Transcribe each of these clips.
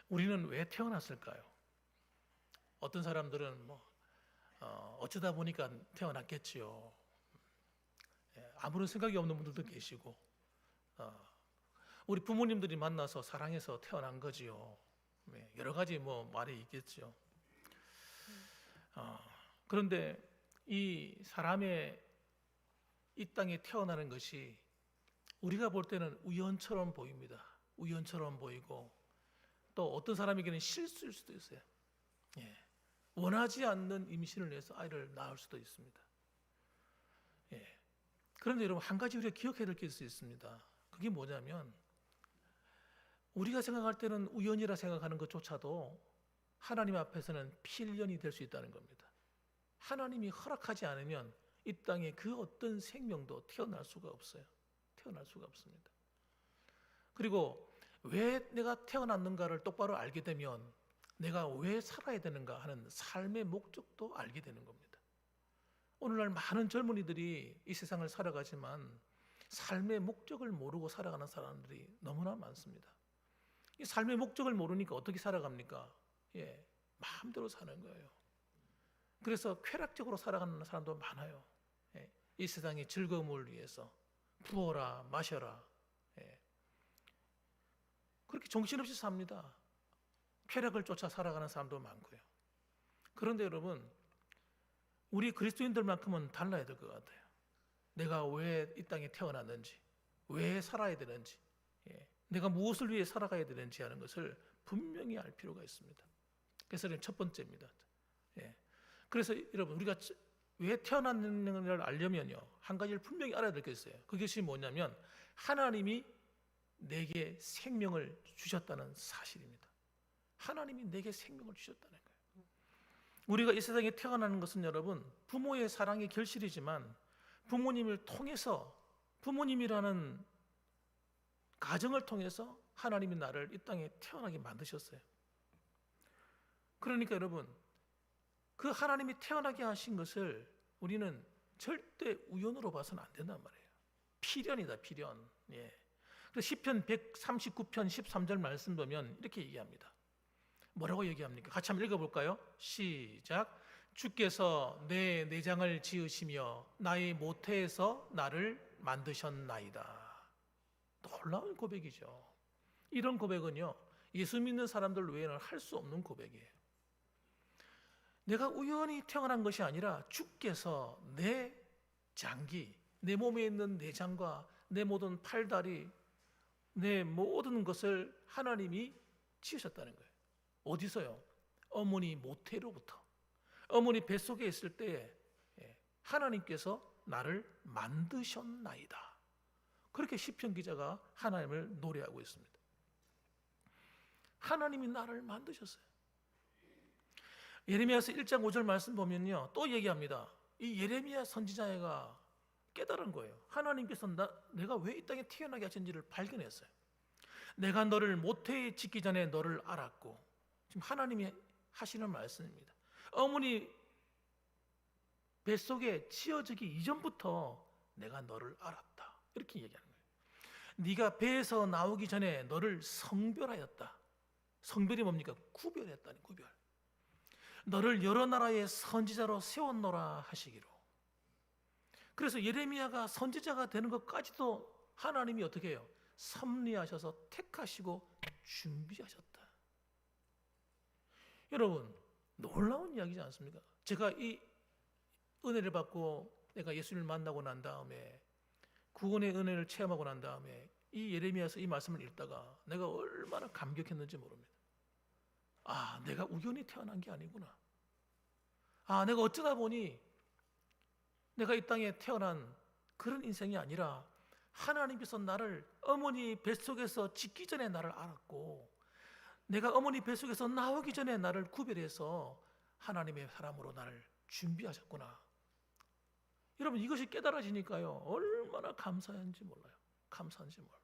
우리는 왜 태어났을까요? 어떤 사람들은 어쩌다 보니까 태어났겠지요. 아무런 생각이 없는 분들도 계시고, 우리 부모님들이 만나서 사랑해서 태어난 거지요. 여러 가지 말이 있겠죠. 그런데 이 사람의 이 땅에 태어나는 것이 우리가 볼 때는 우연처럼 보입니다. 우연처럼 보이고, 또 어떤 사람에게는 실수일 수도 있어요. 원하지 않는 임신을 해서 아이를 낳을 수도 있습니다. 그런데 여러분, 한 가지 우리가 기억해야 될 게 있습니다. 그게 뭐냐면, 우리가 생각할 때는 우연이라 생각하는 것조차도 하나님 앞에서는 필연이 될 수 있다는 겁니다. 하나님이 허락하지 않으면 이 땅에 그 어떤 생명도 태어날 수가 없어요. 태어날 수가 없습니다. 그리고 왜 내가 태어났는가를 똑바로 알게 되면 내가 왜 살아야 되는가 하는 삶의 목적도 알게 되는 겁니다. 오늘날 많은 젊은이들이 이 세상을 살아가지만 삶의 목적을 모르고 살아가는 사람들이 너무나 많습니다. 이 삶의 목적을 모르니까 어떻게 살아갑니까? 마음대로 사는 거예요. 그래서 쾌락적으로 살아가는 사람도 많아요. 이 세상의 즐거움을 위해서 부어라 마셔라, 그렇게 정신없이 삽니다. 쾌락을 쫓아 살아가는 사람도 많고요. 그런데 여러분, 우리 그리스도인들만큼은 달라야 될 것 같아요. 내가 왜 이 땅에 태어났는지, 왜 살아야 되는지, 내가 무엇을 위해 살아가야 되는지 하는 것을 분명히 알 필요가 있습니다. 그래서 첫 번째입니다. 그래서 여러분, 우리가 왜 태어났는지를 알려면요, 한 가지를 분명히 알아야 될 게 있어요. 그것이 뭐냐면 하나님이 내게 생명을 주셨다는 사실입니다. 하나님이 내게 생명을 주셨다는 거예요. 우리가 이 세상에 태어나는 것은 여러분, 부모의 사랑의 결실이지만 부모님을 통해서, 부모님이라는 가정을 통해서 하나님이 나를 이 땅에 태어나게 만드셨어요. 그러니까 여러분, 그 하나님이 태어나게 하신 것을 우리는 절대 우연으로 봐서는 안 된단 말이에요. 필연이다, 필연. 그래서 시편 139편 13절 말씀 보면 이렇게 얘기합니다. 뭐라고 얘기합니까? 같이 한번 읽어볼까요? 시작. 주께서 내 내장을 지으시며 나의 모태에서 나를 만드셨나이다. 놀라운 고백이죠. 이런 고백은요, 예수 믿는 사람들 외에는 할 수 없는 고백이에요. 내가 우연히 태어난 것이 아니라 주께서 내 장기, 내 몸에 있는 내장과 내 모든 팔다리, 내 모든 것을 하나님이 지으셨다는 거예요. 어디서요? 어머니 모태로부터. 어머니 뱃속에 있을 때 하나님께서 나를 만드셨나이다. 그렇게 시편 기자가 하나님을 노래하고 있습니다. 하나님이 나를 만드셨어요. 예레미야서 1장 5절 말씀 보면요, 또 얘기합니다. 이 예레미야 선지자가 깨달은 거예요. 하나님께서 내가 왜 이 땅에 태어나게 하신지를 발견했어요. 내가 너를 모태에 짓기 전에 너를 알았고, 지금 하나님이 하시는 말씀입니다. 어머니 뱃속에 지어지기 이전부터 내가 너를 알았다, 이렇게 얘기하는 거예요. 네가 배에서 나오기 전에 너를 성별하였다. 성별이 뭡니까? 구별했다니, 구별. 너를 여러 나라의 선지자로 세웠노라 하시기로. 그래서 예레미야가 선지자가 되는 것까지도 하나님이 어떻게 해요? 섭리하셔서 택하시고 준비하셨다. 여러분, 놀라운 이야기지 않습니까? 제가 이 은혜를 받고 내가 예수님을 만나고 난 다음에, 구원의 은혜를 체험하고 난 다음에 이 예레미야서 이 말씀을 읽다가 내가 얼마나 감격했는지 모릅니다. 아, 내가 우연히 태어난 게 아니구나. 아, 내가 어쩌다 보니 내가 이 땅에 태어난 그런 인생이 아니라 하나님께서 나를 어머니 뱃속에서 짓기 전에 나를 알았고, 내가 어머니 뱃속에서 나오기 전에 나를 구별해서 하나님의 사람으로 나를 준비하셨구나. 여러분, 이것이 깨달아지니까요, 얼마나 감사한지 몰라요. 감사한지 몰라요.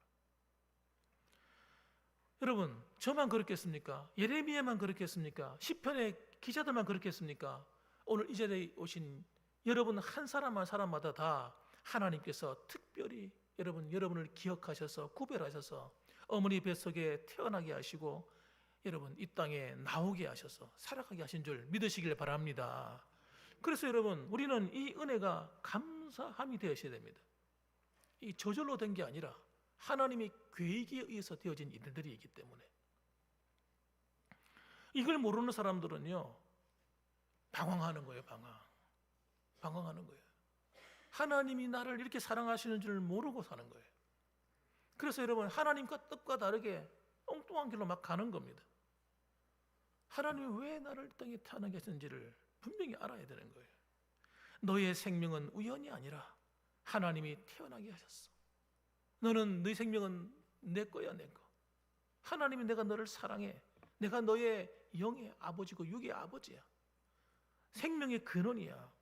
여러분, 저만 그렇겠습니까? 예레미야만 그렇겠습니까? 시편의 기자들만 그렇겠습니까? 오늘 이 자리에 오신 여러분 한 사람 한 사람마다 다 하나님께서 특별히 여러분을 기억하셔서 구별하셔서 어머니 뱃속에 태어나게 하시고 여러분 이 땅에 나오게 하셔서 살아가게 하신 줄 믿으시길 바랍니다. 그래서 여러분 우리는 이 은혜가 감사함이 되어야 됩니다. 이 저절로 된 게 아니라 하나님의 계획에 의해서 되어진 일들이기 때문에 이걸 모르는 사람들은요 방황하는 거예요. 방황하는 거예요. 하나님이 나를 이렇게 사랑하시는 줄 모르고 사는 거예요. 그래서 여러분 하나님과 뜻과 다르게 엉뚱한 길로 막 가는 겁니다. 하나님이 왜 나를 땅에 태어나게 하셨는지를 분명히 알아야 되는 거예요. 너의 생명은 우연이 아니라 하나님이 태어나게 하셨어. 너는 네 생명은 내 거야, 내 거. 하나님이 내가 너를 사랑해. 내가 너의 영의 아버지고 육의 아버지야. 생명의 근원이야.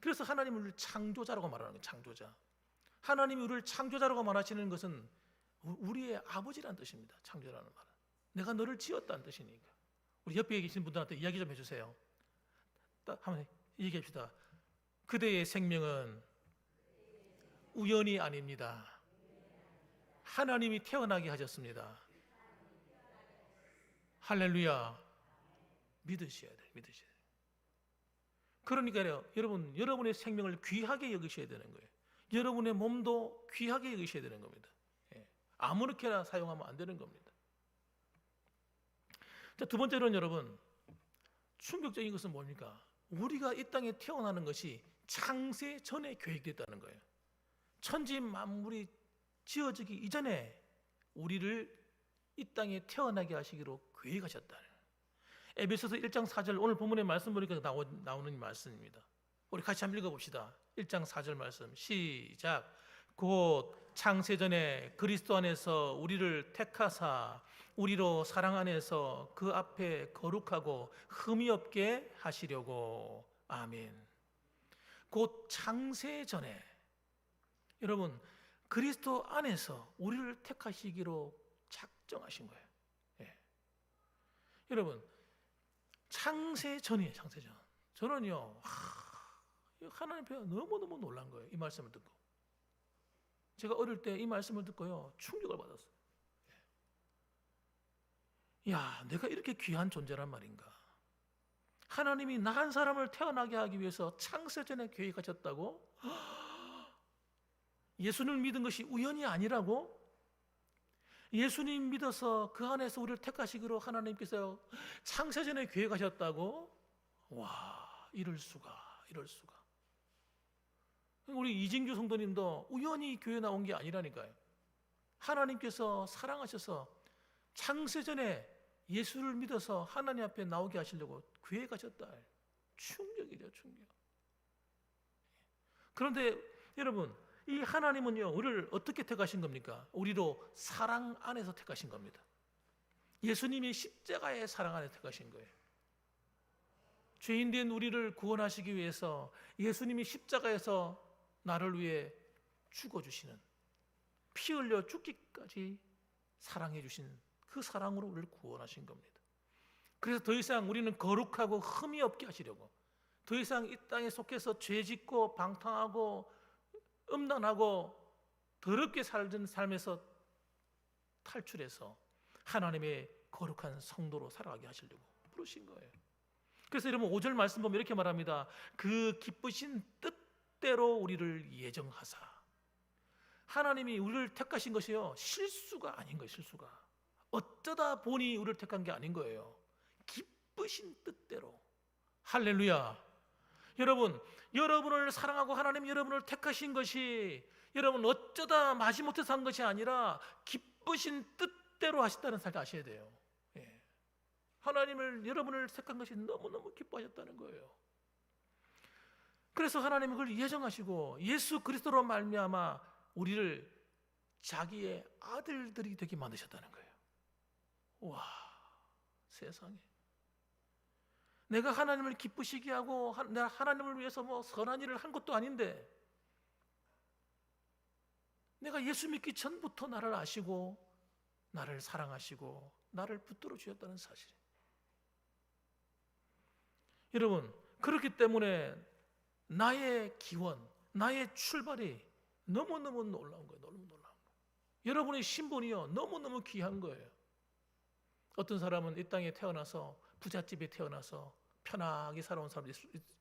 그래서 하나님을 우리를 창조자라고 말하는 거예요. 창조자. 하나님이 우리를 창조자라고 말하시는 것은 우리의 아버지라는 뜻입니다. 창조라는 말은. 내가 너를 지었다는 뜻이니까. 우리 옆에 계신 분들한테 이야기 좀 해주세요. 한번 얘기합시다. 그대의 생명은 우연이 아닙니다. 하나님이 태어나게 하셨습니다. 할렐루야. 믿으셔야 돼요. 믿으셔야 돼요. 그러니까요, 여러분의 생명을 귀하게 여기셔야 되는 거예요. 여러분의 몸도 귀하게 여기셔야 되는 겁니다. 아무렇게나 사용하면 안 되는 겁니다. 자, 두 번째로는 여러분, 충격적인 것은 뭡니까? 우리가 이 땅에 태어나는 것이 창세 전에 계획됐다는 거예요. 천지 만물이 지어지기 이전에 우리를 이 땅에 태어나게 하시기로 계획하셨다. 에베소서 1장 4절 오늘 본문의 말씀 보니까 나오는 말씀입니다. 우리 같이 한번 읽어봅시다. 1장 4절 말씀 시작. 곧 창세전에 그리스도 안에서 우리를 택하사 우리로 사랑 안에서 그 앞에 거룩하고 흠이 없게 하시려고. 아멘. 곧 창세전에 여러분 그리스도 안에서 우리를 택하시기로 작정하신 거예요. 여러분 창세전이에요. 창세전. 저는요 하나님 앞에 너무너무 놀란 거예요. 이 말씀을 듣고. 제가 어릴 때 이 말씀을 듣고요 충격을 받았어요. 야, 내가 이렇게 귀한 존재란 말인가. 하나님이 나 한 사람을 태어나게 하기 위해서 창세전에 계획하셨다고? 예수님을 믿은 것이 우연이 아니라고? 예수님 믿어서 그 안에서 우리를 택하시기로 하나님께서 창세전에 계획하셨다고? 와, 이럴 수가. 우리 이진규 성도님도 우연히 교회 나온 게 아니라니까요. 하나님께서 사랑하셔서 창세전에 예수를 믿어서 하나님 앞에 나오게 하시려고 계획하셨다. 충격이죠, 충격. 그런데 여러분, 이 하나님은요 우리를 어떻게 택하신 겁니까? 우리로 사랑 안에서 택하신 겁니다. 예수님이 십자가의 사랑 안에 택하신 거예요. 죄인된 우리를 구원하시기 위해서 예수님이 십자가에서 나를 위해 죽어주시는, 피 흘려 죽기까지 사랑해 주신 그 사랑으로 우리를 구원하신 겁니다. 그래서 더 이상 우리는 거룩하고 흠이 없게 하시려고, 더 이상 이 땅에 속해서 죄짓고 방탕하고 음란하고 더럽게 살던 삶에서 탈출해서 하나님의 거룩한 성도로 살아가게 하시려고 부르신 거예요. 그래서 여러분 5절 말씀 보면 이렇게 말합니다. 그 기쁘신 뜻대로 우리를 예정하사. 하나님이 우리를 택하신 것이요 실수가 아닌 거예요. 실수가 어쩌다 보니 우리를 택한 게 아닌 거예요. 기쁘신 뜻대로. 할렐루야. 여러분, 여러분을 사랑하고 하나님 여러분을 택하신 것이 여러분 어쩌다 마지못해서 한 것이 아니라 기쁘신 뜻대로 하셨다는 사실 아셔야 돼요. 하나님을 여러분을 택한 것이 너무너무 기뻐하셨다는 거예요. 그래서 하나님은 그걸 예정하시고 예수 그리스도로 말미암아 우리를 자기의 아들들이 되게 만드셨다는 거예요. 와, 세상에. 내가 하나님을 기쁘시게 하고 내가 하나님을 위해서 뭐 선한 일을 한 것도 아닌데 내가 예수 믿기 전부터 나를 아시고 나를 사랑하시고 나를 붙들어 주셨다는 사실. 여러분, 그렇기 때문에 나의 기원, 나의 출발이 너무너무 놀라운 거예요. 너무 놀라운 거예요. 여러분의 신분이요 너무너무 귀한 거예요. 어떤 사람은 이 땅에 태어나서 부잣집에 태어나서 편하게 살아온 사람도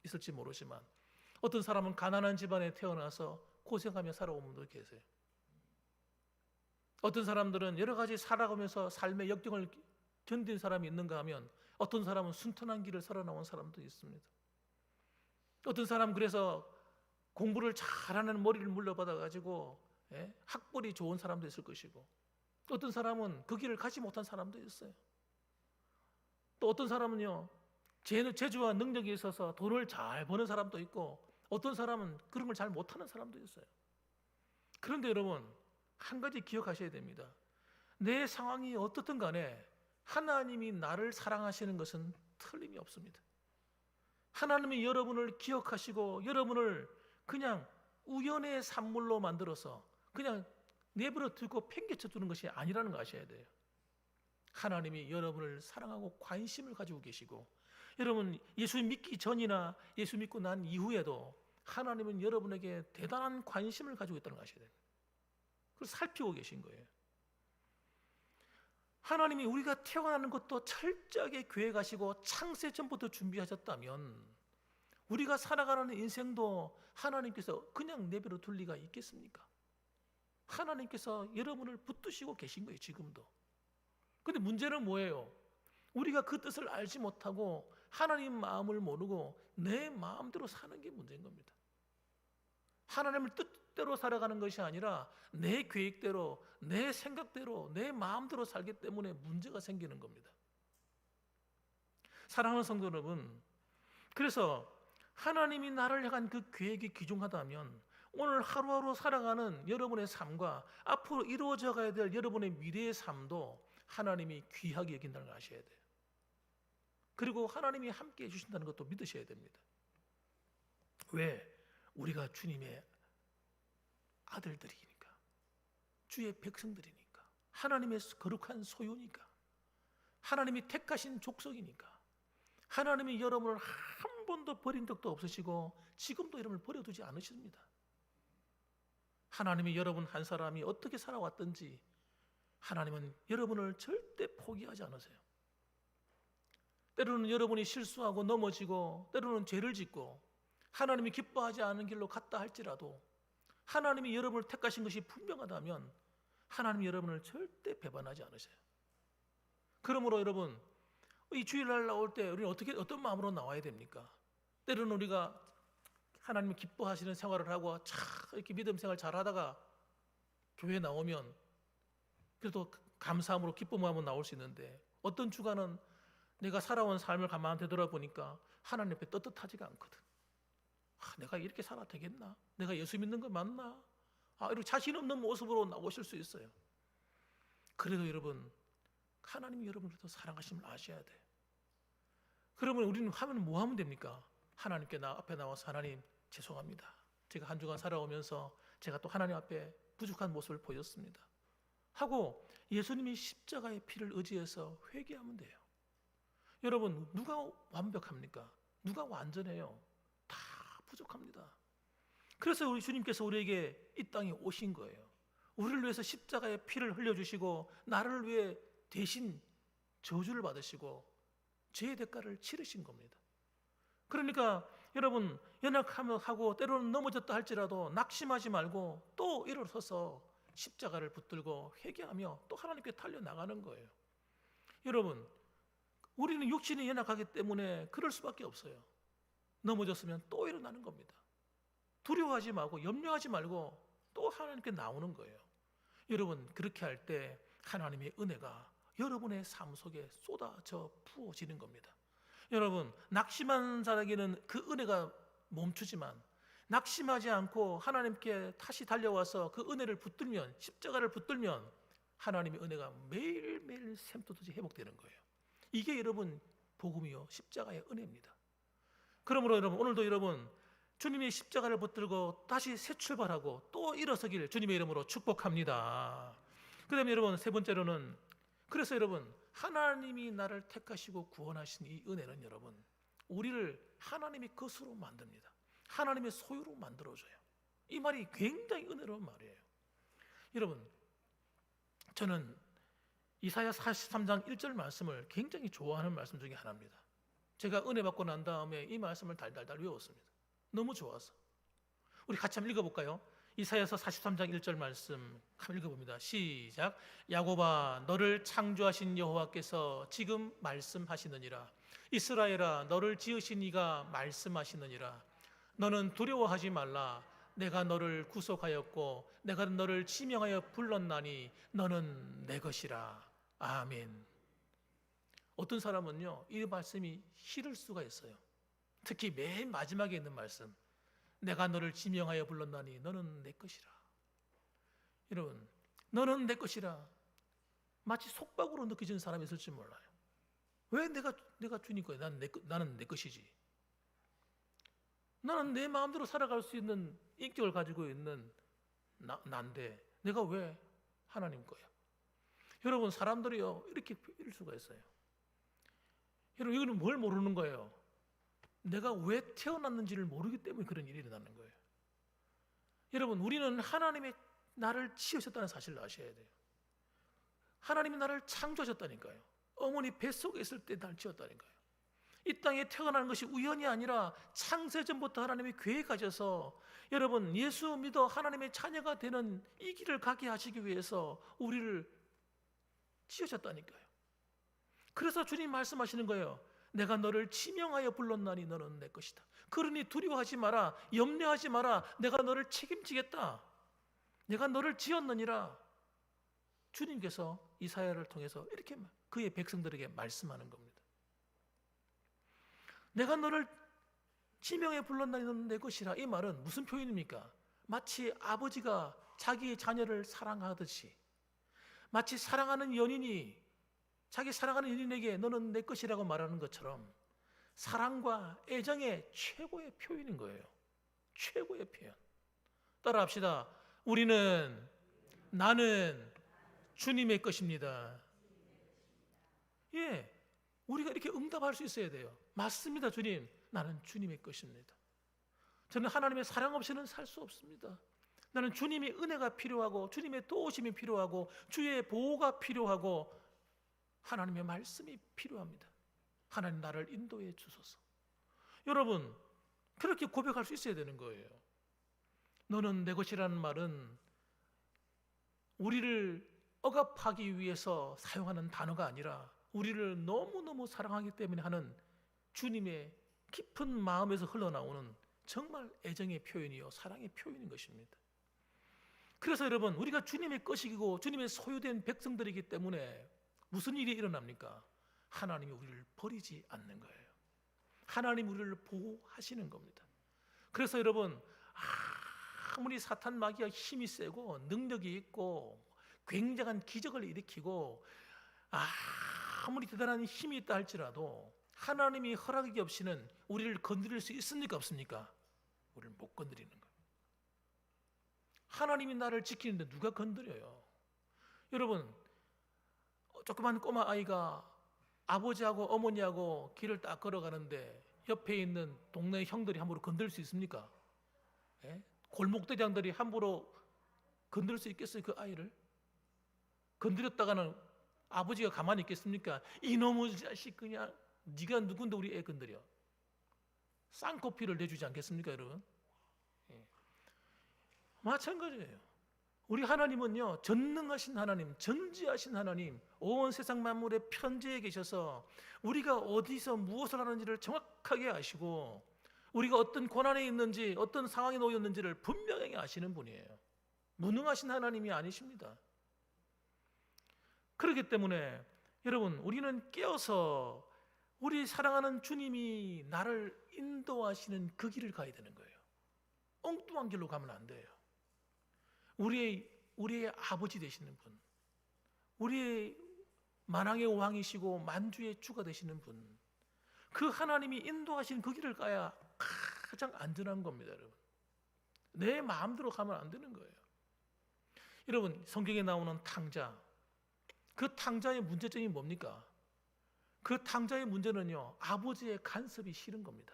있을지 모르지만 어떤 사람은 가난한 집안에 태어나서 고생하며 살아온 분도 계세요. 어떤 사람들은 여러 가지 살아가면서 삶의 역경을 견딘 사람이 있는가 하면 어떤 사람은 순탄한 길을 살아나온 사람도 있습니다. 어떤 사람은 그래서 공부를 잘하는 머리를 물려받아 가지고 학벌이 좋은 사람도 있을 것이고 어떤 사람은 그 길을 가지 못한 사람도 있어요. 또 어떤 사람은요 재주와 능력이 있어서 돈을 잘 버는 사람도 있고 어떤 사람은 그런 걸 잘 못하는 사람도 있어요. 그런데 여러분 한 가지 기억하셔야 됩니다. 내 상황이 어떻든 간에 하나님이 나를 사랑하시는 것은 틀림이 없습니다. 하나님이 여러분을 기억하시고 여러분을 그냥 우연의 산물로 만들어서 그냥 내버려 두고 팽개쳐 두는 것이 아니라는 거 아셔야 돼요. 하나님이 여러분을 사랑하고 관심을 가지고 계시고 여러분 예수 믿기 전이나 예수 믿고 난 이후에도 하나님은 여러분에게 대단한 관심을 가지고 있다는 거 아셔야 돼요. 그걸 살피고 계신 거예요. 하나님이 우리가 태어나는 것도 철저하게 계획하시고 창세 전부터 준비하셨다면 우리가 살아가는 인생도 하나님께서 그냥 내버려 둘 리가 있겠습니까? 하나님께서 여러분을 붙드시고 계신 거예요, 지금도. 근데 문제는 뭐예요? 우리가 그 뜻을 알지 못하고 하나님 마음을 모르고 내 마음대로 사는 게 문제인 겁니다. 하나님을 뜻대로 살아가는 것이 아니라 내 계획대로, 내 생각대로, 내 마음대로 살기 때문에 문제가 생기는 겁니다. 사랑하는 성도 여러분, 그래서 하나님이 나를 향한 그 계획이 귀중하다면 오늘 하루하루 살아가는 여러분의 삶과 앞으로 이루어져 가야 될 여러분의 미래의 삶도 하나님이 귀하게 여긴다는 걸 아셔야 돼요. 그리고 하나님이 함께 해주신다는 것도 믿으셔야 됩니다. 왜? 우리가 주님의 아들들이니까, 주의 백성들이니까, 하나님의 거룩한 소유니까, 하나님이 택하신 족속이니까, 하나님이 여러분을 한 번도 버린 적도 없으시고 지금도 여러분을 버려두지 않으십니다. 하나님이 여러분 한 사람이 어떻게 살아왔든지 하나님은 여러분을 절대 포기하지 않으세요. 때로는 여러분이 실수하고 넘어지고 때로는 죄를 짓고 하나님이 기뻐하지 않은 길로 갔다 할지라도 하나님이 여러분을 택하신 것이 분명하다면 하나님이 여러분을 절대 배반하지 않으세요. 그러므로 여러분 이 주일날 나올 때 우리는 어떤 마음으로 나와야 됩니까? 때로는 우리가 하나님이 기뻐하시는 생활을 하고 참 이렇게 믿음 생활 잘하다가 교회 나오면 그래도 감사함으로 기쁨하면 나올 수 있는데 어떤 주간은 내가 살아온 삶을 가만 되돌아보니까 하나님 앞에 떳떳하지가 않거든. 내가 이렇게 살아도 되겠나? 내가 예수 믿는 거 맞나? 이렇게 자신 없는 모습으로 나오실 수 있어요. 그래도 여러분 하나님이 여러분을 더 사랑하심을 아셔야 돼. 그러면 우리는 하면 뭐 하면 됩니까? 하나님께 앞에 나와서 하나님 죄송합니다. 제가 한 주간 살아오면서 제가 또 하나님 앞에 부족한 모습을 보였습니다. 하고 예수님이 십자가의 피를 의지해서 회개하면 돼요. 여러분 누가 완벽합니까? 누가 완전해요? 다 부족합니다. 그래서 우리 주님께서 우리에게 이 땅에 오신 거예요. 우리를 위해서 십자가의 피를 흘려주시고 나를 위해 대신 저주를 받으시고 죄의 대가를 치르신 겁니다. 그러니까 여러분 연약하고 때로는 넘어졌다 할지라도 낙심하지 말고 또 일어서서 십자가를 붙들고 회개하며 또 하나님께 달려나가는 거예요. 여러분 우리는 육신이 연약하기 때문에 그럴 수밖에 없어요. 넘어졌으면 또 일어나는 겁니다. 두려워하지 말고 염려하지 말고 또 하나님께 나오는 거예요. 여러분 그렇게 할 때 하나님의 은혜가 여러분의 삶 속에 쏟아져 부어지는 겁니다. 여러분 낙심한 자에게는 그 은혜가 멈추지만 낙심하지 않고 하나님께 다시 달려와서 그 은혜를 붙들면 십자가를 붙들면 하나님의 은혜가 매일매일 샘솟듯이 회복되는 거예요. 이게 여러분 복음이요 십자가의 은혜입니다. 그러므로 여러분 오늘도 여러분 주님의 십자가를 붙들고 다시 새 출발하고 또 일어서길 주님의 이름으로 축복합니다. 그 다음에 여러분 세 번째로는 그래서 여러분 하나님이 나를 택하시고 구원하신 이 은혜는 여러분 우리를 하나님의 것으로 만듭니다. 하나님의 소유로 만들어줘요. 이 말이 굉장히 은혜로운 말이에요. 여러분 저는 이사야 43장 1절 말씀을 굉장히 좋아하는 말씀 중에 하나입니다. 제가 은혜 받고 난 다음에 이 말씀을 달달달 외웠습니다. 너무 좋아서. 우리 같이 한번 읽어볼까요? 이사야서 43장 1절 말씀 한번 읽어봅니다. 시작. 야곱아, 너를 창조하신 여호와께서 지금 말씀하시느니라. 이스라엘아, 너를 지으신 이가 말씀하시느니라. 너는 두려워하지 말라. 내가 너를 구속하였고 내가 너를 지명하여 불렀나니 너는 내 것이라. 아멘. 어떤 사람은요, 이 말씀이 싫을 수가 있어요. 특히 맨 마지막에 있는 말씀, 내가 너를 지명하여 불렀나니 너는 내 것이라. 여러분, 너는 내 것이라 마치 속박으로 느껴지는 사람이 있을지 몰라요. 왜 내가 주님 거야? 나는 내 것이지. 나는 내 마음대로 살아갈 수 있는 인격을 가지고 있는 난데 내가 왜 하나님 거야? 여러분, 사람들이요 이렇게 이럴 수가 있어요. 여러분, 이거는 뭘 모르는 거예요? 내가 왜 태어났는지를 모르기 때문에 그런 일이 일어나는 거예요. 여러분, 우리는 하나님의 나를 지으셨다는 사실을 아셔야 돼요. 하나님이 나를 창조하셨다니까요. 어머니 뱃속에 있을 때 나를 지었다니까요. 이 땅에 태어나는 것이 우연이 아니라 창세전부터 하나님이 계획하셔서 여러분, 예수 믿어 하나님의 자녀가 되는 이 길을 가게 하시기 위해서 우리를 지으셨다니까요. 그래서 주님 말씀하시는 거예요. 내가 너를 지명하여 불렀나니 너는 내 것이다. 그러니 두려워하지 마라. 염려하지 마라. 내가 너를 책임지겠다. 내가 너를 지었느니라. 주님께서 이사야를 통해서 이렇게 그의 백성들에게 말씀하는 겁니다. 내가 너를 지명해 불렀나니 너는 내 것이라. 이 말은 무슨 표현입니까? 마치 아버지가 자기의 자녀를 사랑하듯이, 마치 사랑하는 연인이 자기 사랑하는 연인에게 너는 내 것이라고 말하는 것처럼 사랑과 애정의 최고의 표현인 거예요. 최고의 표현. 따라합시다. 나는 주님의 것입니다. 예, 우리가 이렇게 응답할 수 있어야 돼요. 맞습니다, 주님. 나는 주님의 것입니다. 저는 하나님의 사랑 없이는 살 수 없습니다. 나는 주님의 은혜가 필요하고 주님의 도우심이 필요하고 주의 보호가 필요하고 하나님의 말씀이 필요합니다. 하나님, 나를 인도해 주소서. 여러분, 그렇게 고백할 수 있어야 되는 거예요. 너는 내 것이라는 말은 우리를 억압하기 위해서 사용하는 단어가 아니라 우리를 너무너무 사랑하기 때문에 하는 주님의 깊은 마음에서 흘러나오는 정말 애정의 표현이요, 사랑의 표현인 것입니다. 그래서 여러분, 우리가 주님의 것이고 주님의 소유된 백성들이기 때문에 무슨 일이 일어납니까? 하나님이 우리를 버리지 않는 거예요. 하나님이 우리를 보호하시는 겁니다. 그래서 여러분, 아무리 사탄 마귀가 힘이 세고 능력이 있고 굉장한 기적을 일으키고 아무리 대단한 힘이 있다 할지라도 하나님이 허락이 없이는 우리를 건드릴 수 있습니까? 없습니까? 우리를 못 건드리는 거예요. 하나님이 나를 지키는데 누가 건드려요? 여러분, 조그만 꼬마 아이가 아버지하고 어머니하고 길을 딱 걸어가는데 옆에 있는 동네 형들이 함부로 건들 수 있습니까? 예? 골목대장들이 함부로 건들 수 있겠어요? 그 아이를? 건드렸다가는 아버지가 가만히 있겠습니까? 이놈의 자식, 그냥 네가 누군데 우리 애 건드려? 쌍코피를 내주지 않겠습니까, 여러분? 예. 마찬가지예요. 우리 하나님은요, 전능하신 하나님, 전지하신 하나님, 온 세상 만물의 편재에 계셔서 우리가 어디서 무엇을 하는지를 정확하게 아시고 우리가 어떤 고난에 있는지 어떤 상황에 놓였는지를 분명하게 아시는 분이에요. 무능하신 하나님이 아니십니다. 그렇기 때문에 여러분, 우리는 깨어서 우리 사랑하는 주님이 나를 인도하시는 그 길을 가야 되는 거예요. 엉뚱한 길로 가면 안 돼요. 우리의 아버지 되시는 분, 우리의 만왕의 왕이시고 만주의 주가 되시는 분, 그 하나님이 인도하시는 그 길을 가야 가장 안전한 겁니다, 여러분. 내 마음대로 가면 안 되는 거예요. 여러분, 성경에 나오는 탕자, 그 탕자의 문제점이 뭡니까? 그 탕자의 문제는요, 아버지의 간섭이 싫은 겁니다.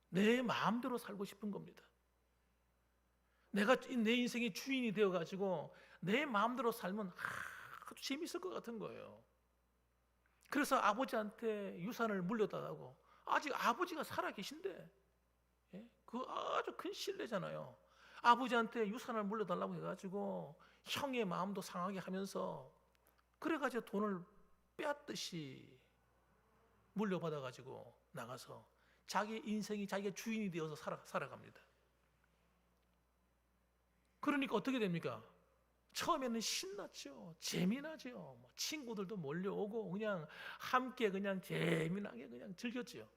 내 마음대로 살고 싶은 겁니다. 내가 내 인생의 주인이 되어가지고 내 마음대로 살면 아주 재밌을 것 같은 거예요. 그래서 아버지한테 유산을 물려달라고. 아직 아버지가 살아계신데, 예? 그 아주 큰 신뢰잖아요. 아버지한테 유산을 물려달라고 해가지고 형의 마음도 상하게 하면서 그래가지고 돈을 빼앗듯이 물려받아가지고 나가서 자기 인생이 자기가 주인이 되어서 살아갑니다. 그러니까 어떻게 됩니까? 처음에는 신났죠. 재미나죠. 뭐 친구들도 몰려오고 그냥 함께 그냥 재미나게 그냥 즐겼죠.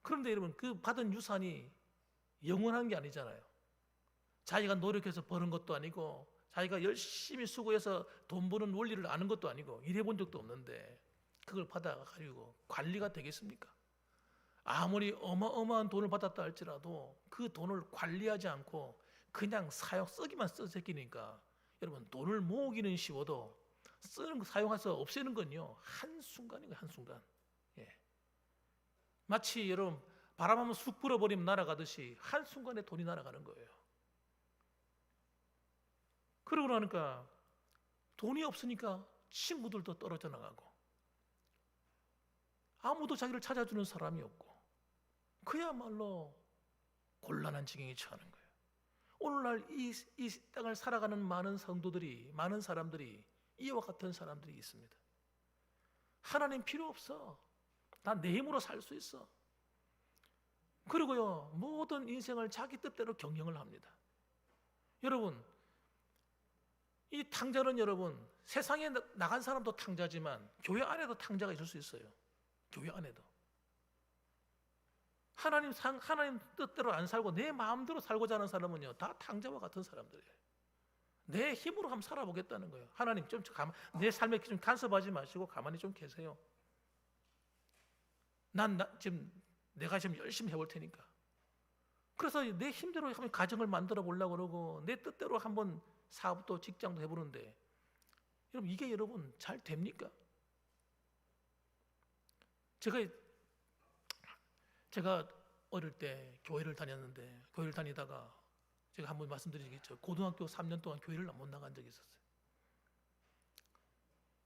그런데 여러분, 그 받은 유산이 영원한 게 아니잖아요. 자기가 노력해서 버는 것도 아니고 자기가 열심히 수고해서 돈 버는 원리를 아는 것도 아니고 일해본 적도 없는데 그걸 받아가지고 관리가 되겠습니까? 아무리 어마어마한 돈을 받았다 할지라도 그 돈을 관리하지 않고 그냥 쓰기만 쓰니까 여러분, 돈을 모으기는 쉬워도 사용해서 없애는 건요 한순간이에요. 한순간. 예. 마치 여러분 바람 한번 쑥 불어버리면 날아가듯이 한순간에 돈이 날아가는 거예요. 그러고 나니까 돈이 없으니까 친구들도 떨어져 나가고 아무도 자기를 찾아주는 사람이 없고 그야말로 곤란한 지경에 처하는 거예요. 오늘날 이 땅을 살아가는 많은 성도들이, 많은 사람들이 이와 같은 사람들이 있습니다. 하나님 필요 없어. 난 내 힘으로 살 수 있어. 그리고요 모든 인생을 자기 뜻대로 경영을 합니다. 여러분, 이 탕자는 여러분 세상에 나간 사람도 탕자지만 교회 안에도 탕자가 있을 수 있어요. 교회 안에도 하나님 뜻대로 안 살고 내 마음대로 살고자 하는 사람은요 다 탕자와 같은 사람들이에요. 내 힘으로 한번 살아보겠다는 거예요. 하나님 내 삶에 좀 간섭하지 마시고 가만히 좀 계세요. 내가 지금 열심히 해볼 테니까. 그래서 내 힘대로 한번 가정을 만들어 보려고 그러고 내 뜻대로 한번 사업도 직장도 해보는데 여러분 이게 여러분 잘 됩니까? 제가 어릴 때 교회를 다녔는데 교회를 다니다가 제가 한번 말씀드리겠죠. 고등학교 3년 동안 교회를 못 나간 적이 있었어요.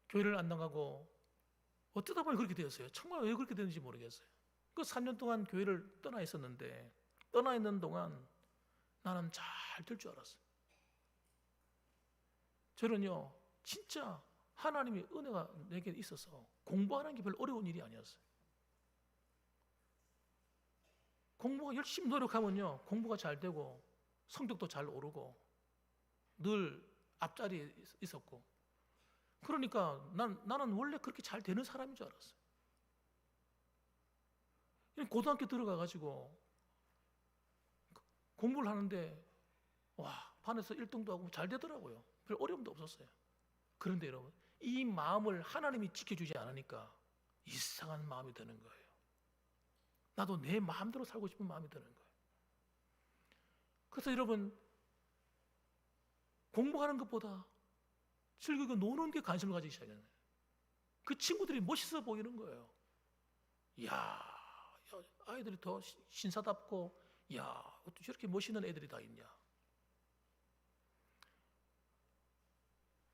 교회를 안 나가고 어쩌다 보니 그렇게 되었어요. 정말 왜 그렇게 되는지 모르겠어요. 그 3년 동안 교회를 떠나 있었는데 떠나 있는 동안 나는 잘 될 줄 알았어요. 저는요 진짜 하나님의 은혜가 내게 있어서 공부하는 게 별로 어려운 일이 아니었어요. 공부가 열심히 노력하면요 공부가 잘 되고 성적도 잘 오르고 늘 앞자리에 있었고 그러니까 나는 원래 그렇게 잘 되는 사람인 줄 알았어요. 고등학교 들어가가지고 공부를 하는데 와 반에서 1등도 하고 잘 되더라고요. 별 어려움도 없었어요. 그런데 여러분 이 마음을 하나님이 지켜주지 않으니까 이상한 마음이 드는 거예요. 나도 내 마음대로 살고 싶은 마음이 드는 거예요. 그래서 여러분 공부하는 것보다 즐기고 노는 게 관심을 가지기 시작했어요. 그 친구들이 멋있어 보이는 거예요. 이야, 아이들이 더 신사답고 야 어떻게 저렇게 멋있는 애들이 다 있냐.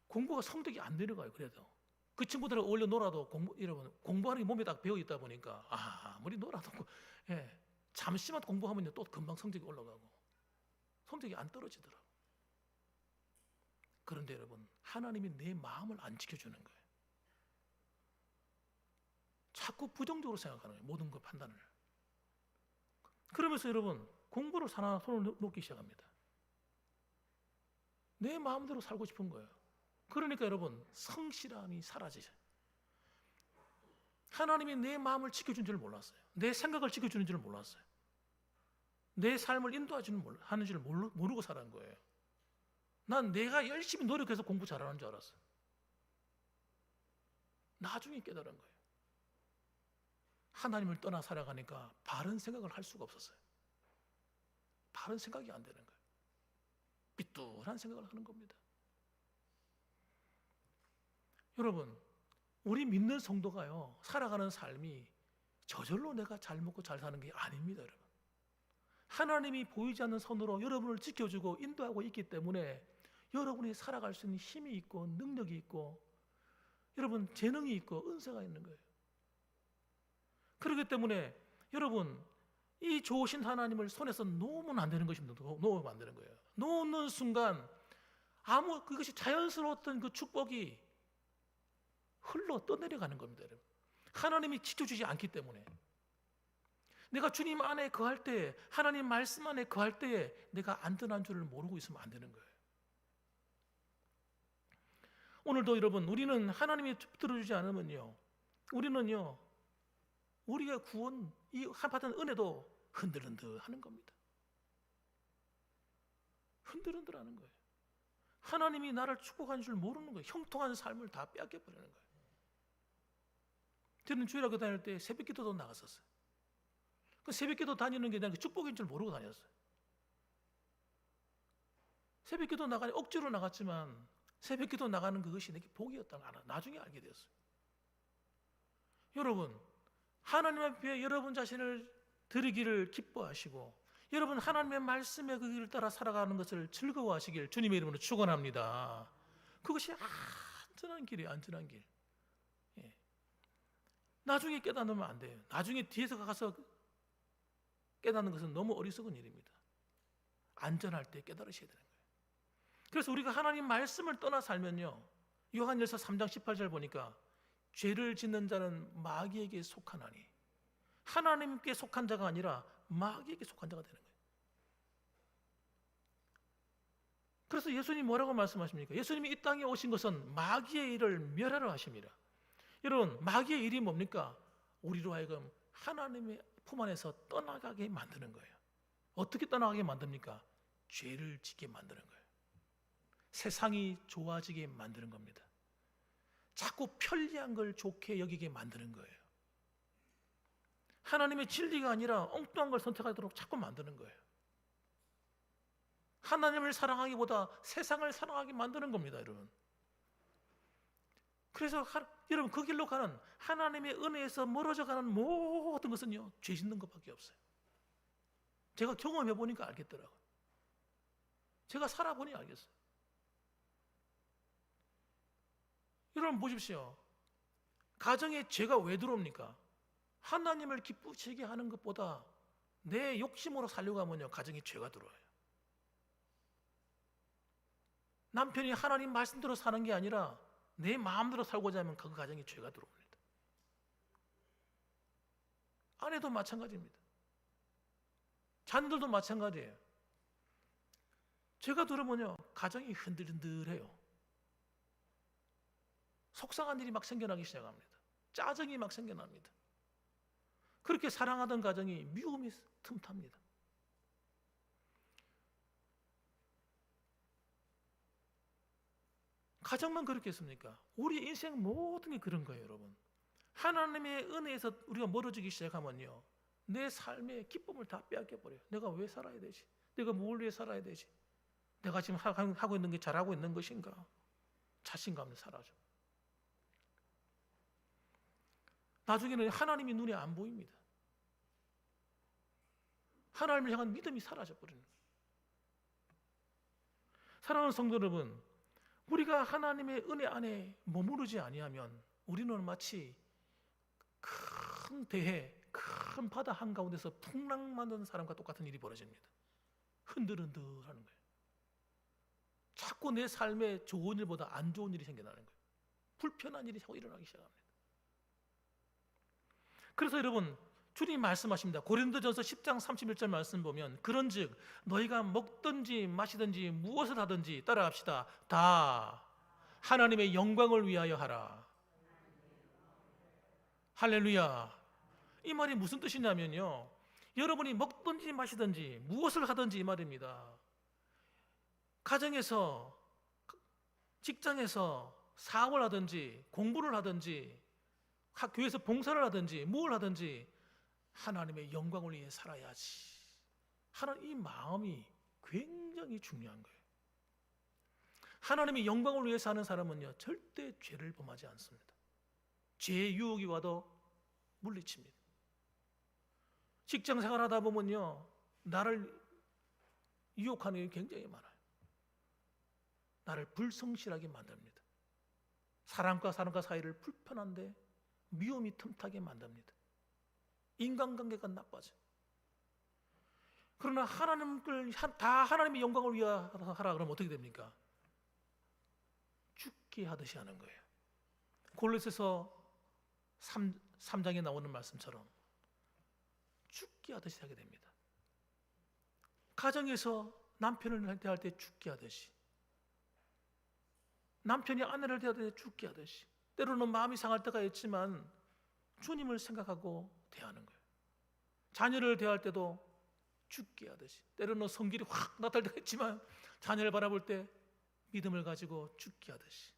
공부가 성적이 안 내려가요. 그래도 그 친구들하고 어울려 놀아도 여러분 공부하는 게 몸에 딱 배어 있다 보니까 아무리 놀아도 잠시만 공부하면요 또 금방 성적이 올라가고 성적이 안 떨어지더라고. 그런데 여러분 하나님이 내 마음을 안 지켜주는 거예요. 자꾸 부정적으로 생각하는 거예요. 모든 걸 판단을. 그러면서 여러분 공부를 하나 손을 놓기 시작합니다. 내 마음대로 살고 싶은 거예요. 그러니까 여러분 성실함이 사라지죠. 하나님이 내 마음을 지켜준 줄 몰랐어요. 내 생각을 지켜주는 줄 몰랐어요. 내 삶을 인도하는 줄 모르고 살아간 거예요. 난 내가 열심히 노력해서 공부 잘하는 줄 알았어요. 나중에 깨달은 거예요. 하나님을 떠나 살아가니까 바른 생각을 할 수가 없었어요. 바른 생각이 안 되는 거예요. 삐뚤한 생각을 하는 겁니다. 여러분, 우리 믿는 성도가요, 살아가는 삶이 저절로 내가 잘 먹고 잘 사는 게 아닙니다, 여러분. 하나님이 보이지 않는 선으로 여러분을 지켜주고 인도하고 있기 때문에 여러분이 살아갈 수 있는 힘이 있고 능력이 있고 여러분 재능이 있고 은사가 있는 거예요. 그렇기 때문에 여러분 이 좋으신 하나님을 손에서 놓으면 안 되는 것입니다. 놓으면 안 되는 거예요. 놓는 순간 그것이 자연스러웠던 그 축복이 흘러 떠내려가는 겁니다. 여러분. 하나님이 지켜주지 않기 때문에 내가 주님 안에 거할 때 하나님 말씀 안에 거할 때에 내가 안전한 줄을 모르고 있으면 안 되는 거예요. 오늘도 여러분 우리는 하나님이 들어주지 않으면요 우리는요 우리의 구원 이 받은 은혜도 흔들흔들 하는 겁니다. 흔들흔들 하는 거예요. 하나님이 나를 축복한 줄 모르는 거예요. 형통한 삶을 다 빼앗겨버리는 거예요. 저는 주일학교 다닐 때 새벽기도도 나갔었어요. 그 새벽기도 다니는 게 그냥 축복인 줄 모르고 다녔어요. 새벽기도 나가니 억지로 나갔지만 새벽기도 나가는 그것이 내게 복이었다는 걸 나중에 알게 되었어요. 여러분 하나님 앞에 여러분 자신을 드리기를 기뻐하시고 여러분 하나님의 말씀의 그 길을 따라 살아가는 것을 즐거워하시길 주님의 이름으로 축원합니다. 그것이 안전한 길이에요. 안전한 길. 예. 나중에 깨닫으면 안 돼요. 나중에 뒤에서 가서 깨닫는 것은 너무 어리석은 일입니다. 안전할 때 깨달으셔야 되는 거예요. 그래서 우리가 하나님 말씀을 떠나 살면요 요한일서 3장 18절 보니까 죄를 짓는 자는 마귀에게 속하나니 하나님께 속한 자가 아니라 마귀에게 속한 자가 되는 거예요. 그래서 예수님이 뭐라고 말씀하십니까? 예수님이 이 땅에 오신 것은 마귀의 일을 멸하러 하십니다. 여러분 마귀의 일이 뭡니까? 우리로 하여금 하나님의 품 안에서 떠나가게 만드는 거예요. 어떻게 떠나가게 만듭니까? 죄를 짓게 만드는 거예요. 세상이 좋아지게 만드는 겁니다. 자꾸 편리한 걸 좋게 여기게 만드는 거예요. 하나님의 진리가 아니라 엉뚱한 걸 선택하도록 자꾸 만드는 거예요. 하나님을 사랑하기보다 세상을 사랑하게 만드는 겁니다, 여러분. 그래서 여러분 그 길로 가는 하나님의 은혜에서 멀어져 가는 모든 것은요 죄 짓는 것밖에 없어요. 제가 경험해 보니까 알겠더라고요. 제가 살아보니 알겠어요. 여러분 보십시오. 가정에 죄가 왜 들어옵니까? 하나님을 기쁘시게 하는 것보다 내 욕심으로 살려고 하면요 가정에 죄가 들어와요. 남편이 하나님 말씀대로 사는 게 아니라 내 마음대로 살고자 하면 그 가정에 죄가 들어옵니다. 아내도 마찬가지입니다. 자녀들도 마찬가지예요. 죄가 들어오면요 가정이 흔들흔들해요. 속상한 일이 막 생겨나기 시작합니다. 짜증이 막 생겨납니다. 그렇게 사랑하던 가정이 미움이 틈탑니다. 가정만 그렇겠습니까? 우리 인생 모든 게 그런 거예요, 여러분. 하나님의 은혜에서 우리가 멀어지기 시작하면요 내 삶의 기쁨을 다 빼앗겨버려요. 내가 왜 살아야 되지? 내가 뭘 위해 살아야 되지? 내가 지금 하고 있는 게 잘하고 있는 것인가? 자신감이 사라져. 나중에는 하나님이 눈에 안 보입니다. 하나님을 향한 믿음이 사라져버리는 거예요. 사랑하는 성도 여러분, 우리가 하나님의 은혜 안에 머무르지 아니하면 우리는 마치 큰 대해, 큰 바다 한가운데서 풍랑만드는 사람과 똑같은 일이 벌어집니다. 흔들흔들하는 거예요. 자꾸 내 삶에 좋은 일보다 안 좋은 일이 생겨나는 거예요. 불편한 일이 자꾸 일어나기 시작합니다. 그래서 여러분 주님 말씀하십니다. 고린도전서 10장 31절 말씀 보면 그런즉 너희가 먹든지 마시든지 무엇을 하든지 따라합시다. 다 하나님의 영광을 위하여 하라. 할렐루야. 이 말이 무슨 뜻이냐면요 여러분이 먹든지 마시든지 무엇을 하든지 이 말입니다. 가정에서 직장에서 사업을 하든지 공부를 하든지 교회에서 봉사를 하든지 뭘 하든지 하나님의 영광을 위해 살아야지 하는 이 마음이 굉장히 중요한 거예요. 하나님의 영광을 위해 사는 사람은요 절대 죄를 범하지 않습니다. 죄의 유혹이 와도 물리칩니다. 직장 생활하다 보면요 나를 유혹하는 게 굉장히 많아요. 나를 불성실하게 만듭니다. 사람과 사람과 사이를 불편한데 미움이 틈타게 만듭니다. 인간관계가 나빠져. 그러나 하나님을 다 하나님의 영광을 위하여 하라 그러면 어떻게 됩니까? 죽게 하듯이 하는 거예요. 골로새서 3장에 나오는 말씀처럼 죽게 하듯이 하게 됩니다. 가정에서 남편을 대할 때 죽게 하듯이, 남편이 아내를 대할 때 죽게 하듯이, 때로는 마음이 상할 때가 있지만 주님을 생각하고 대하는 거예요. 자녀를 대할 때도 죽게 하듯이, 때로는 성질이 확 나타날 때가 있지만 자녀를 바라볼 때 믿음을 가지고 죽게 하듯이,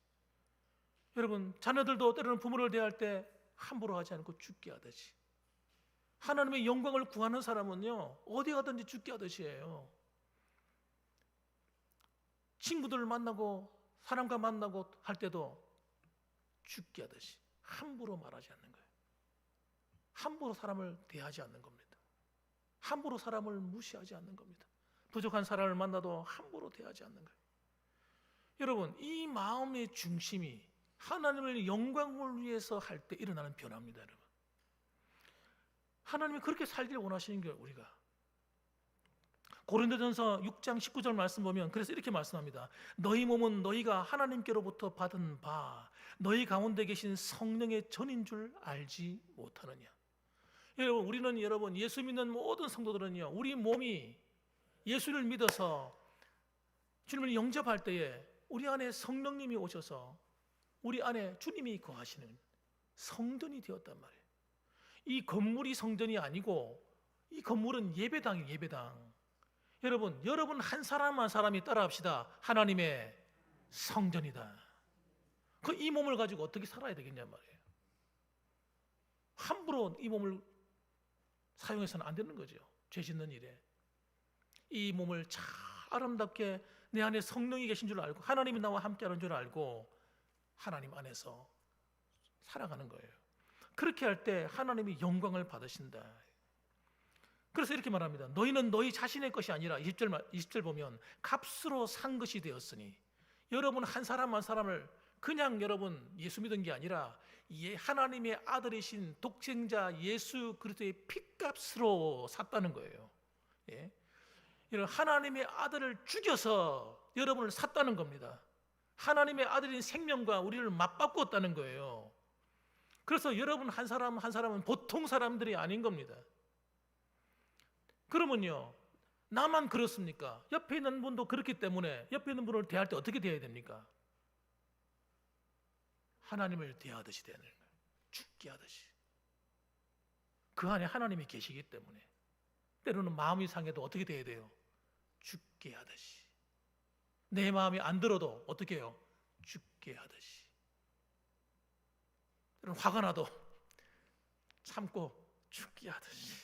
여러분 자녀들도 때로는 부모를 대할 때 함부로 하지 않고 죽게 하듯이, 하나님의 영광을 구하는 사람은요 어디 가든지 죽게 하듯이 해요. 친구들을 만나고 사람과 만나고 할 때도 죽게 하듯이 함부로 말하지 않는 거예요. 함부로 사람을 대하지 않는 겁니다. 함부로 사람을 무시하지 않는 겁니다. 부족한 사람을 만나도 함부로 대하지 않는 거예요. 여러분, 이 마음의 중심이 하나님의 영광을 위해서 할 때 일어나는 변화입니다. 여러분, 하나님이 그렇게 살기를 원하시는 거예요. 우리가 고린도전서 6장 19절 말씀 보면 그래서 이렇게 말씀합니다. 너희 몸은 너희가 하나님께로부터 받은 바 너희 가운데 계신 성령의 전인 줄 알지 못하느냐. 여러분, 우리는 여러분 예수 믿는 모든 성도들은요 우리 몸이 예수를 믿어서 주님을 영접할 때에 우리 안에 성령님이 오셔서 우리 안에 주님이 거하시는 성전이 되었단 말이에요. 이 건물이 성전이 아니고 이 건물은 예배당이에요. 예배당. 여러분 한 사람 한 사람이 따라합시다. 하나님의 성전이다. 이 몸을 가지고 어떻게 살아야 되겠냐 말이에요. 함부로 이 몸을 사용해서는 안 되는 거죠. 죄 짓는 일에. 이 몸을 잘 아름답게 내 안에 성령이 계신 줄 알고 하나님이 나와 함께하는 줄 알고 하나님 안에서 살아가는 거예요. 그렇게 할 때 하나님이 영광을 받으신다. 그래서 이렇게 말합니다. 너희는 너희 자신의 것이 아니라 20절 보면 값으로 산 것이 되었으니, 여러분 한 사람 한 사람을 그냥 여러분 예수 믿은 게 아니라 하나님의 아들이신 독생자 예수 그리스도의 핏값으로 샀다는 거예요. 예? 하나님의 아들을 죽여서 여러분을 샀다는 겁니다. 하나님의 아들인 생명과 우리를 맞바꾸었다는 거예요. 그래서 여러분 한 사람 한 사람은 보통 사람들이 아닌 겁니다. 그러면요, 나만 그렇습니까? 옆에 있는 분도 그렇기 때문에 옆에 있는 분을 대할 때 어떻게 대해야 됩니까? 하나님을 대하듯이 대하는 거예요. 죽게 하듯이. 그 안에 하나님이 계시기 때문에 때로는 마음이 상해도 어떻게 대해야 돼요? 죽게 하듯이. 내 마음이 안 들어도 어떻게 해요? 죽게 하듯이. 때로는 화가 나도 참고 죽게 하듯이.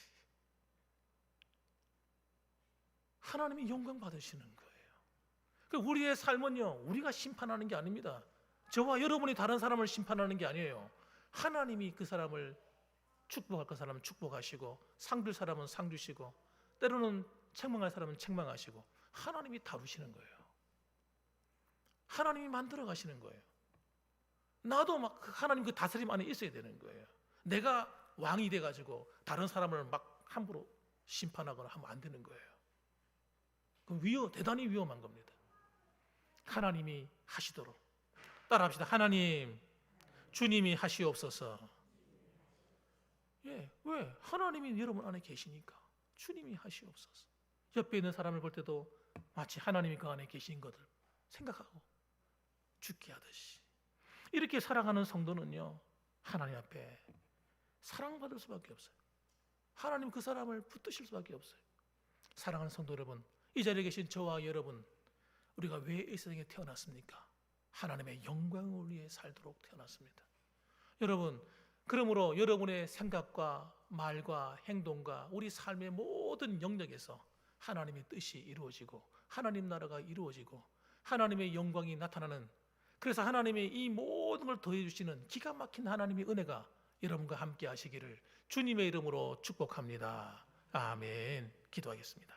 하나님이 영광 받으시는 거예요. 우리의 삶은요 우리가 심판하는 게 아닙니다. 저와 여러분이 다른 사람을 심판하는 게 아니에요. 하나님이 그 사람을 축복할 그 사람은 축복하시고 상 줄 사람은 상 주시고 때로는 책망할 사람은 책망하시고 하나님이 다루시는 거예요. 하나님이 만들어 가시는 거예요. 나도 막 하나님 그 다스림 안에 있어야 되는 거예요. 내가 왕이 돼가지고 다른 사람을 막 함부로 심판하거나 하면 안 되는 거예요. 그럼 대단히 위험한 겁니다. 하나님이 하시도록 따라합시다. 하나님, 주님이 하시옵소서. 예, 왜? 하나님이 여러분 안에 계시니까 주님이 하시옵소서. 옆에 있는 사람을 볼 때도 마치 하나님이 그 안에 계신 것을 생각하고 죽게 하듯이. 이렇게 살아가는 성도는요 하나님 앞에 사랑받을 수밖에 없어요. 하나님 그 사람을 붙드실 수밖에 없어요. 사랑하는 성도 여러분, 이 자리에 계신 저와 여러분, 우리가 왜 이 세상에 태어났습니까? 하나님의 영광을 위해 살도록 태어났습니다. 여러분, 그러므로 여러분의 생각과 말과 행동과 우리 삶의 모든 영역에서 하나님의 뜻이 이루어지고 하나님 나라가 이루어지고 하나님의 영광이 나타나는, 그래서 하나님의 이 모든 걸 더해주시는 기가 막힌 하나님의 은혜가 여러분과 함께 하시기를 주님의 이름으로 축복합니다. 아멘. 기도하겠습니다.